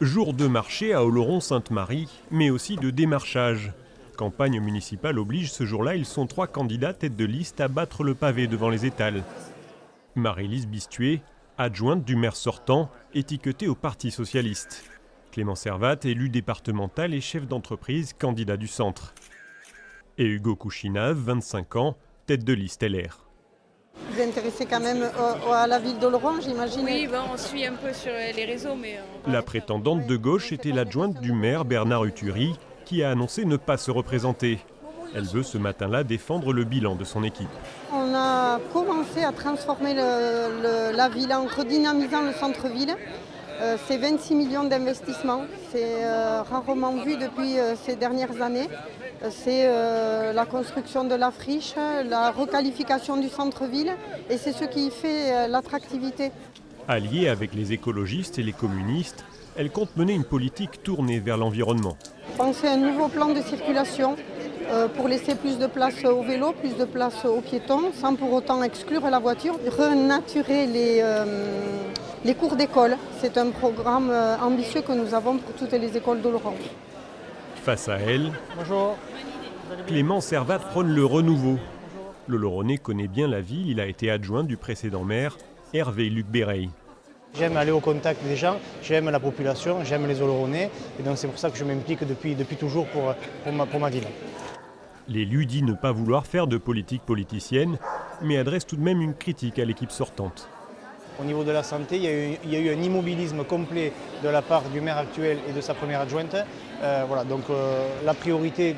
Jour de marché à Oloron-Sainte-Marie, mais aussi de démarchage. Campagne municipale oblige, ce jour-là, ils sont 3 candidats tête de liste à battre le pavé devant les étals. Marie-Lise Bistuet, adjointe du maire sortant, étiquetée au Parti socialiste. Clément Servat, élu départemental et chef d'entreprise, candidat du centre. Et Hugo Kouchinave, 25 ans, tête de liste LR. Vous êtes intéressé quand même à la ville d'Oloron, j'imagine? Oui, on suit un peu sur les réseaux, mais... La prétendante de gauche était l'adjointe du maire Bernard Uturi, qui a annoncé ne pas se représenter. Elle veut ce matin-là défendre le bilan de son équipe. On a commencé à transformer la ville en redynamisant le centre-ville. C'est 26 millions d'investissements, c'est rarement vu depuis ces dernières années. C'est la construction de la friche, la requalification du centre-ville et c'est ce qui fait l'attractivité. Alliée avec les écologistes et les communistes, elle compte mener une politique tournée vers l'environnement. Penser à un nouveau plan de circulation pour laisser plus de place au vélo, plus de place aux piétons, sans pour autant exclure la voiture. Renaturer les cours d'école, c'est un programme ambitieux que nous avons pour toutes les écoles d'Oloron. Face à elle, Bonjour. Clément Servat prône le renouveau. L'Oloronnais connaît bien la ville, il a été adjoint du précédent maire, Hervé Luc Béreil. J'aime aller au contact des gens, j'aime la population, j'aime les Oloronais et donc c'est pour ça que je m'implique depuis toujours pour ma ville. L'élu dit ne pas vouloir faire de politique politicienne, mais adresse tout de même une critique à l'équipe sortante. Au niveau de la santé, il y a eu un immobilisme complet de la part du maire actuel et de sa première adjointe. La priorité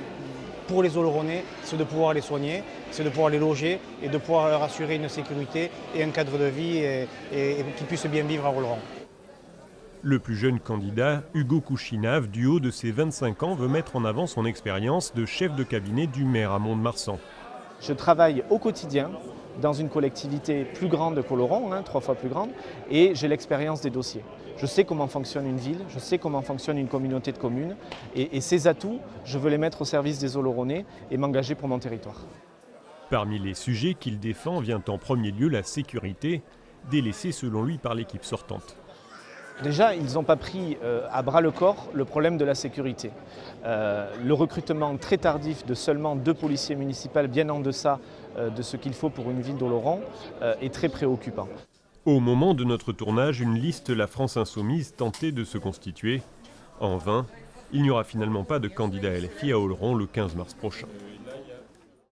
pour les Oloronais, c'est de pouvoir les soigner, c'est de pouvoir les loger et de pouvoir leur assurer une sécurité et un cadre de vie et qu'ils puissent bien vivre à Oloron. Le plus jeune candidat, Hugo Kouchinave, du haut de ses 25 ans, veut mettre en avant son expérience de chef de cabinet du maire à Mont-de-Marsan. Je travaille au quotidien dans une collectivité plus grande qu'Oloron, 3 fois plus grande, et j'ai l'expérience des dossiers. Je sais comment fonctionne une ville, je sais comment fonctionne une communauté de communes, et ces atouts, je veux les mettre au service des Oloronais et m'engager pour mon territoire. Parmi les sujets qu'il défend vient en premier lieu la sécurité, délaissée selon lui par l'équipe sortante. Déjà, ils n'ont pas pris à bras le corps le problème de la sécurité. Le recrutement très tardif de seulement 2 policiers municipaux, bien en deçà de ce qu'il faut pour une ville d'Oloron, est très préoccupant. Au moment de notre tournage, une liste La France Insoumise tentait de se constituer. En vain, il n'y aura finalement pas de candidat LFI à Oloron le 15 mars prochain.